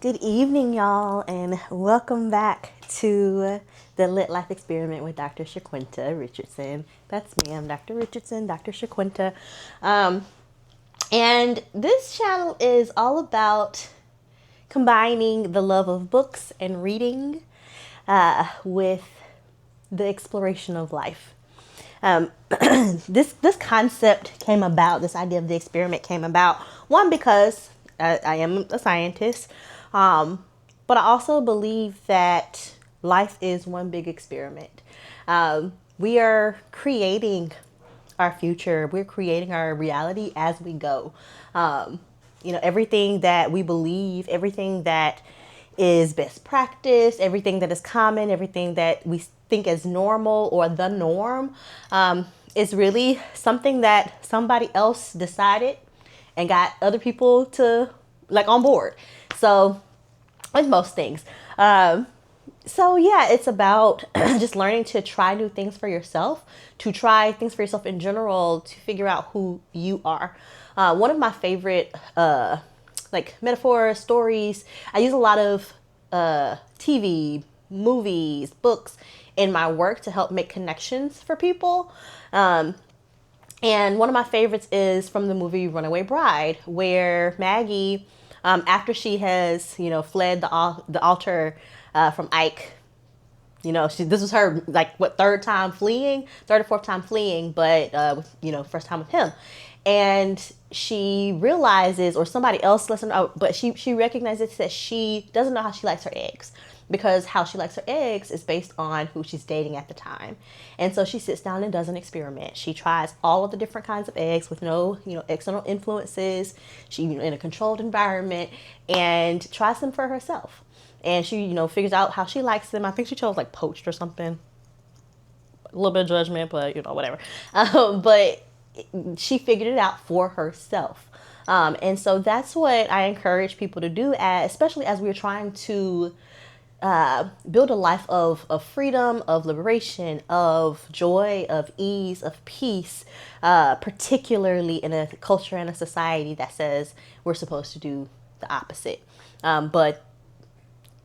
Good evening, y'all, and welcome back to the Lit Life Experiment with Dr. Shaquinta Richardson. That's me. I'm Dr. Richardson, Dr. Shaquinta. And this channel is all about combining the love of books and reading with the exploration of life. This concept came about. This idea of the experiment came about one because I am a scientist, but I also believe that life is one big experiment. We are creating our future. We're creating our reality as we go. Everything that we believe, everything that is best practice, everything that is common, everything that we think is normal or the norm, is really something that somebody else decided and got other people to like on board. So with most things. So yeah, it's about just learning to try new things for yourself, to try things for yourself in general, to figure out who you are. One of my favorite like metaphor stories. I use a lot of TV, movies, books in my work to help make connections for people. And one of my favorites is from the movie Runaway Bride, where Maggie, after she has, fled the altar from Ike, this was her like what third or fourth time fleeing, but first time with him, and she realizes, or somebody else lets her know, but she recognizes that she doesn't know how she likes her eggs, because how she likes her eggs is based on who she's dating at the time. And so she sits down and does an experiment. She tries all of the different kinds of eggs with no, external influences. She, in a controlled environment, and tries them for herself. And she, figures out how she likes them. I think she chose like poached or something. A little bit of judgment, but whatever. But she figured it out for herself. And so that's what I encourage people to do, especially as we're trying to build a life of freedom, of liberation, of joy, of ease, of peace, particularly in a culture and a society that says we're supposed to do the opposite. But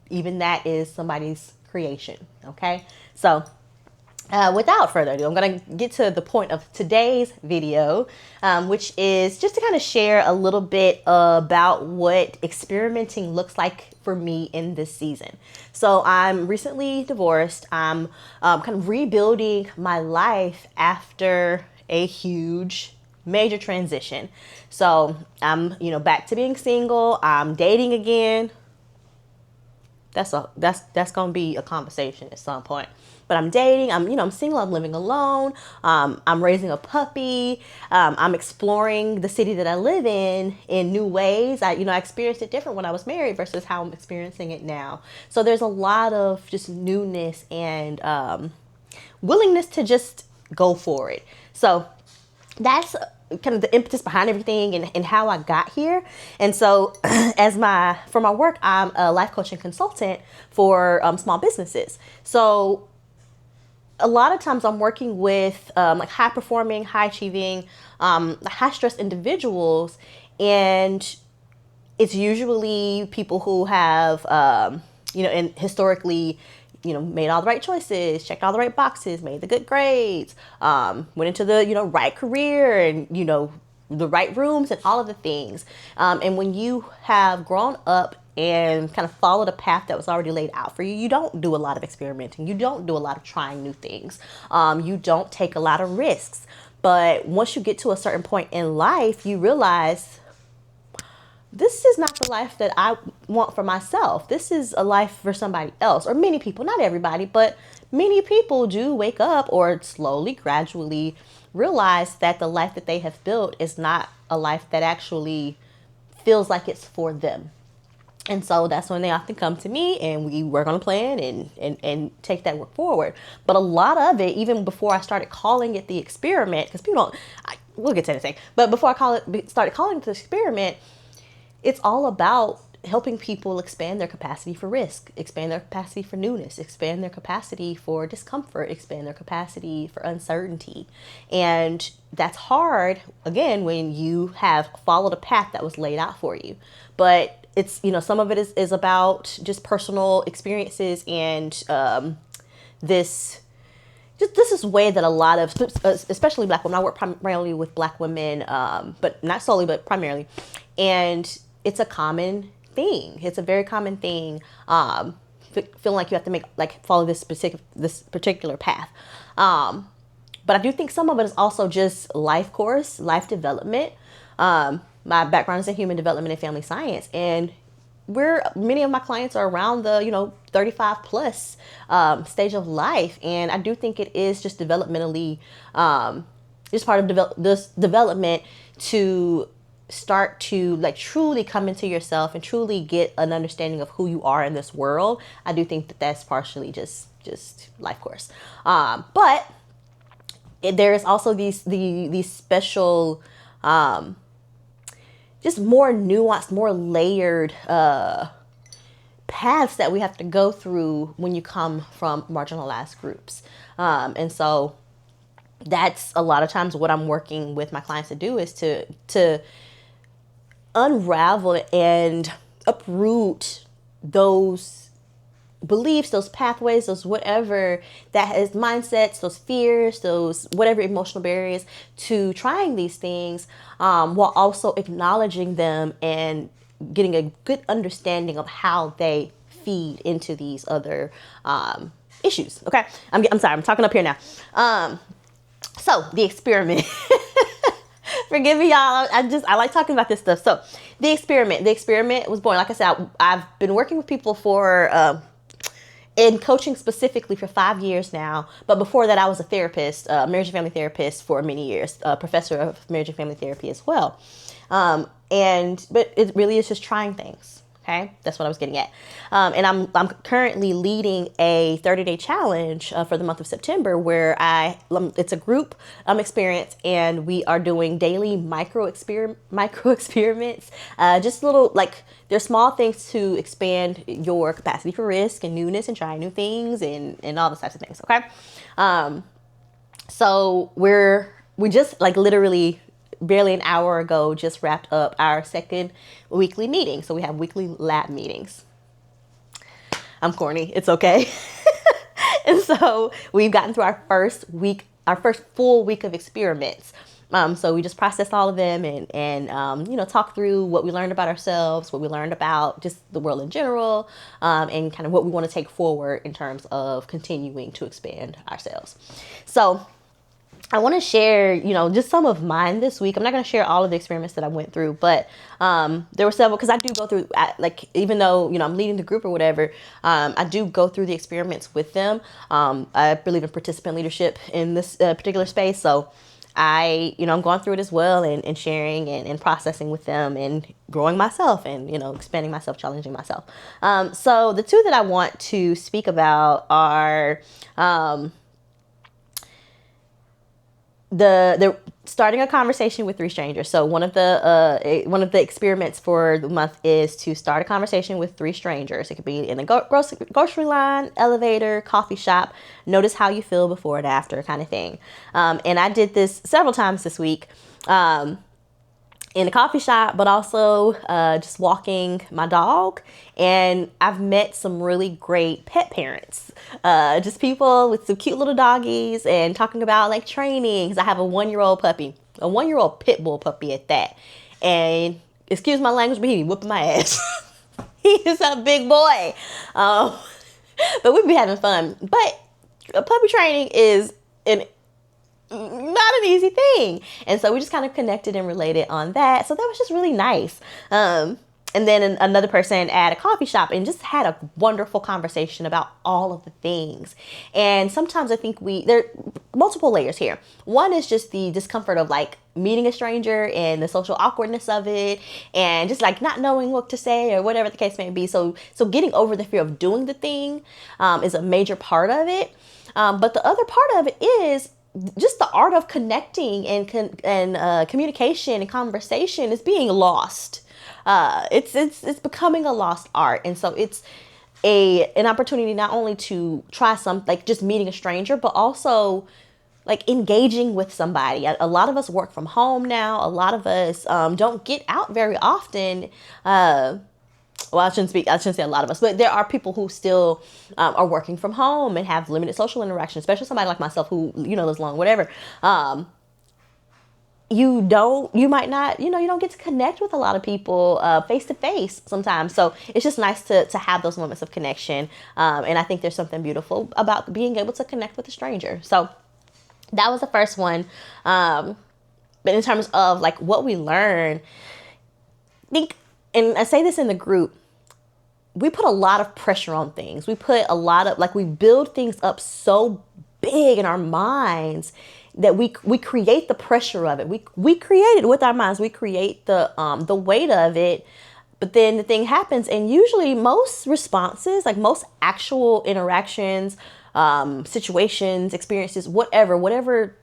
even that is somebody's creation. Okay. So without further ado, I'm going to get to the point of today's video, which is just to kind of share a little bit about what experimenting looks like for me in this season. So I'm recently divorced. I'm kind of rebuilding my life after a huge major transition. So I'm, back to being single. I'm dating again. That's gonna be a conversation at some point. But I'm dating. I'm single. I'm living alone. I'm raising a puppy. I'm exploring the city that I live in new ways. I experienced it different when I was married versus how I'm experiencing it now. So there's a lot of just newness and willingness to just go for it. So that's kind of the impetus behind everything and how I got here. And so for my work, I'm a life coaching consultant for small businesses. So a lot of times I'm working with like high performing, high achieving, high stress individuals. And it's usually people who have, and historically, made all the right choices, checked all the right boxes, made the good grades, went into the, right career and, the right rooms and all of the things. And when you have grown up and kind of followed a path that was already laid out for you, you don't do a lot of experimenting. You don't do a lot of trying new things. You don't take a lot of risks. But once you get to a certain point in life, you realize this is not the life that I want for myself. This is a life for somebody else, or many people, not everybody, but many people do wake up or slowly, gradually realize that the life that they have built is not a life that actually feels like it's for them. And so that's when they often come to me and we work on a plan and take that work forward. But a lot of it, even before I started calling it the experiment, because people don't, we'll get to that in a second, but before started calling it the experiment, it's all about helping people expand their capacity for risk, expand their capacity for newness, expand their capacity for discomfort, expand their capacity for uncertainty. And that's hard, again, when you have followed a path that was laid out for you. But it's, some of it is about just personal experiences and this this is way that a lot of, especially Black women, I work primarily with Black women, but not solely, but primarily, and it's a common thing. It's a very common thing. Feeling like you have to follow this particular path. But I do think some of it is also just life course, life development. My background is in human development and family science, and many of my clients are around the 35 plus stage of life, and I do think it is just developmentally just part of this development to start to truly come into yourself and truly get an understanding of who you are in this world. I do think that that's partially just life course, but there is also these special just more nuanced, more layered paths that we have to go through when you come from marginalized groups. And so that's a lot of times what I'm working with my clients to do is to unravel and uproot those beliefs, those pathways, those whatever that is mindsets, those fears, those whatever emotional barriers to trying these things, while also acknowledging them and getting a good understanding of how they feed into these other issues. Okay, I'm sorry, I'm talking up here now. So the experiment. Forgive me, y'all. I like talking about this stuff. So the experiment was born. Like I said, I've been working with people for in coaching specifically for 5 years now. But before that, I was a therapist, marriage and family therapist for many years, a professor of marriage and family therapy as well. But it really is just trying things. Okay, that's what I was getting at. And I'm currently leading a 30-day challenge for the month of September, where it's a group experience, and we are doing daily micro experiments, just little they're small things to expand your capacity for risk and newness and trying new things and all those types of things. Okay, so we just literally barely an hour ago just wrapped up our second weekly meeting. So we have weekly lab meetings. I'm corny. It's okay. And so we've gotten through our first full week of experiments. So we just processed all of them and talk through what we learned about ourselves, what we learned about just the world in general, and kind of what we want to take forward in terms of continuing to expand ourselves. So I want to share, just some of mine this week. I'm not going to share all of the experiments that I went through, but there were several, because I do go through, even though, I'm leading the group or whatever, I do go through the experiments with them. I believe in participant leadership in this particular space. So I'm going through it as well and sharing and processing with them and growing myself and, expanding myself, challenging myself. So the two that I want to speak about are the starting a conversation with three strangers. So one of the experiments for the month is to start a conversation with three strangers. It could be in a grocery line, elevator, coffee shop. Notice how you feel before and after, kind of thing. And I did this several times this week. In a coffee shop, but also just walking my dog. And I've met some really great pet parents, just people with some cute little doggies, and talking about training. 'Cause I have a 1-year-old puppy, a 1-year-old pit bull puppy at that. And excuse my language, but he be whooping my ass. He is a big boy. But we be having fun. But puppy training is not an easy thing. And so we just kind of connected and related on that. So that was just really nice. And then another person at a coffee shop, and just had a wonderful conversation about all of the things. And sometimes I think there are multiple layers here. One is just the discomfort of meeting a stranger and the social awkwardness of it, and just not knowing what to say or whatever the case may be. So getting over the fear of doing the thing is a major part of it. But the other part of it is just the art of connecting and communication and conversation is being lost. It's becoming a lost art. And so it's an opportunity not only to try just meeting a stranger, but also engaging with somebody. A lot of us work from home now. A lot of us don't get out very often. well, I shouldn't say a lot of us, but there are people who still are working from home and have limited social interaction, especially somebody like myself who, lives long, whatever. You might not, you don't get to connect with a lot of people face to face sometimes. So it's just nice to have those moments of connection. And I think there's something beautiful about being able to connect with a stranger. So that was the first one. But in terms of like what we learn, I think, and I say this in the group, we put a lot of pressure on things. We put a lot of, like, we build things up so big in our minds that we create the pressure of it. We create it with our minds. We create the weight of it. But then the thing happens, and usually most responses, like most actual interactions, situations, experiences, whatever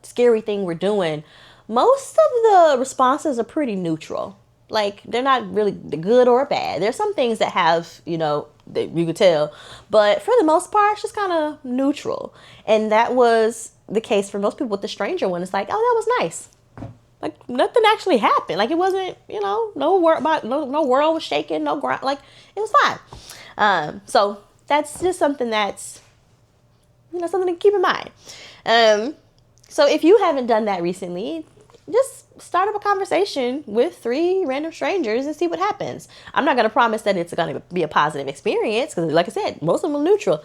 scary thing we're doing, most of the responses are pretty neutral. Like, they're not really good or bad. There's some things that have, that you could tell, but for the most part, it's just kind of neutral. And that was the case for most people with the stranger one. It's like, oh, that was nice. Like, nothing actually happened. Like, it wasn't, no world was shaking, no ground. Like, it was fine. So that's just something that's, something to keep in mind. So if you haven't done that recently, just start up a conversation with 3 random strangers and see what happens. I'm not going to promise that it's going to be a positive experience because, like I said, most of them are neutral.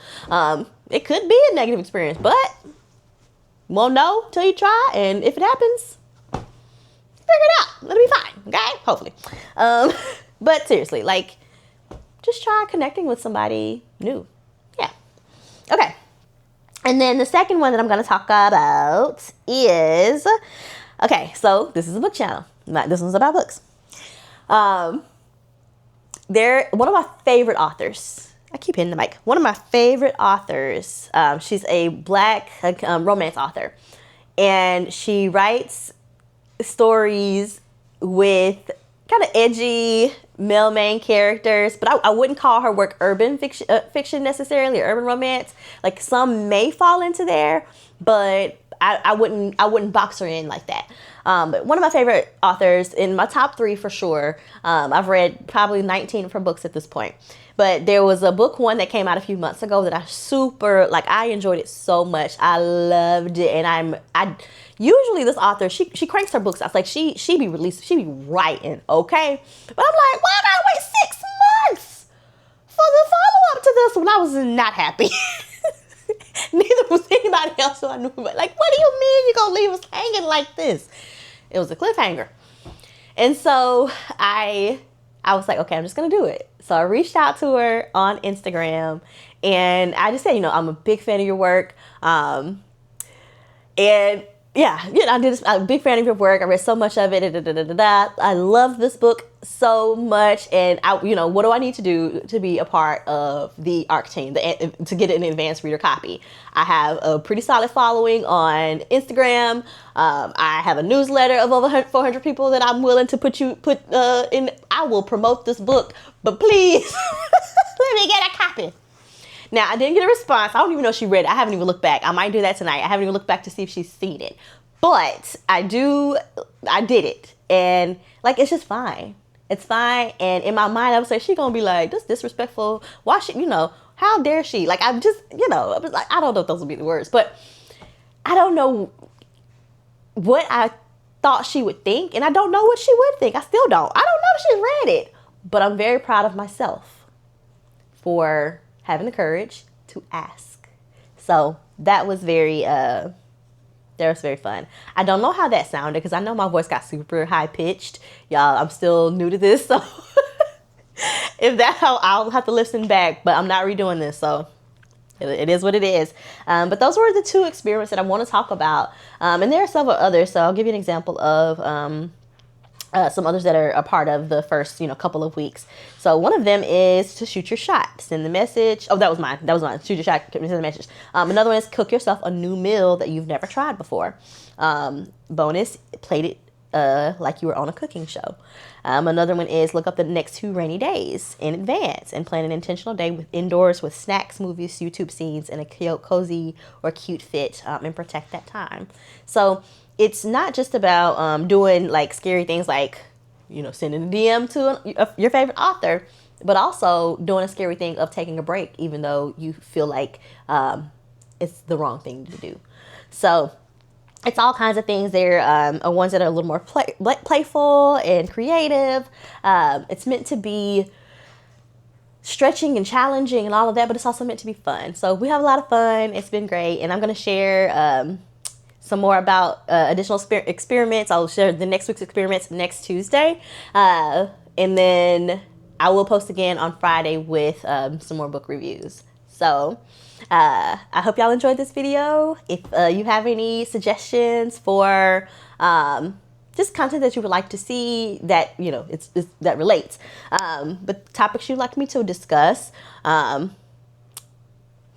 It could be a negative experience, but won't know till you try. And if it happens, figure it out. It'll be fine. Okay? Hopefully. But seriously, like, just try connecting with somebody new. Yeah. Okay. And then the second one that I'm going to talk about is... Okay, so this is a book channel. This one's about books. They're one of my favorite authors. I keep hitting the mic. One of my favorite authors. She's a Black romance author, and she writes stories with kind of edgy male main characters, but I wouldn't call her work urban fiction necessarily, or urban romance. Like, some may fall into there, but I wouldn't box her in like that. But one of my favorite authors, in my top 3 for sure. I've read probably 19 of her books at this point. But there was a book one that came out a few months ago that I enjoyed it so much. I loved it. And I usually this author, she cranks her books out. Like, she be writing, okay? But I'm like, why did I wait 6 months for the follow-up to this one? I was not happy. Neither was anybody else who I knew. But like, what do you mean you're gonna leave us hanging like this? It was a cliffhanger. And so I was like, okay, I'm just gonna do it. So I reached out to her on Instagram, and I just said, I'm a big fan of your work. And yeah, I'm a big fan of your work. I read so much of it. I love this book so much. And what do I need to do to be a part of the ARC team, to get an advanced reader copy? I have a pretty solid following on Instagram. I have a newsletter of over 400 people that I'm willing to put in. I will promote this book, but please let me get a copy. Now, I didn't get a response. I don't even know if she read it. I haven't even looked back. I might do that tonight. I haven't even looked back to see if she's seen it. But I did it. And, like, it's just fine. It's fine. And in my mind, I was like, she's going to be like, this disrespectful. Why should, how dare she? Like, I'm just, I was like, I don't know if those would be the words. But I don't know what I thought she would think. And I don't know what she would think. I still don't. I don't know if she's read it. But I'm very proud of myself for having the courage to ask. So that was very fun. I don't know how that sounded because I know my voice got super high pitched. Y'all, I'm still new to this, so if that's how, I'll have to listen back, but I'm not redoing this, so it is what it is. But those were the 2 experiments that I want to talk about. And there are several others, so I'll give you an example of some others that are a part of the first, couple of weeks. So one of them is to shoot your shot, send the message. Oh, that was mine. Shoot your shot, send the message. Another one is cook yourself a new meal that you've never tried before. Bonus, plate it like you were on a cooking show. Another one is look up the next 2 rainy days in advance and plan an intentional day indoors with snacks, movies, YouTube scenes, and a cozy or cute fit, and protect that time. So it's not just about doing like scary things like, sending a DM to your favorite author. but also doing a scary thing of taking a break, even though you feel like it's the wrong thing to do. So it's all kinds of things. There are ones that are a little more playful and creative. It's meant to be stretching and challenging and all of that, but it's also meant to be fun. So we have a lot of fun. It's been great, and I'm going to share some more about additional experiments. I'll share the next week's experiments next Tuesday, and then I will post again on Friday with some more book reviews. So I hope y'all enjoyed this video. If you have any suggestions for just content that you would like to see that, you know, it's that relates, but topics you'd like me to discuss,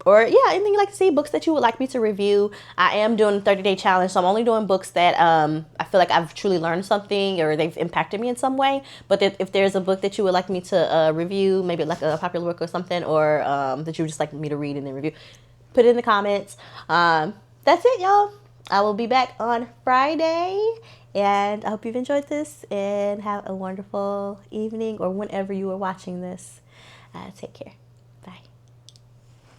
or yeah, anything you'd like to see, books that you would like me to review. I am doing a 30-day challenge, so I'm only doing books that I feel like I've truly learned something or they've impacted me in some way. But if there's a book that you would like me to review, maybe like a popular book or something, or that you would just like me to read and then review, put it in the comments. That's it, y'all. I will be back on Friday, and I hope you've enjoyed this and have a wonderful evening or whenever you are watching this. Take care. Bye.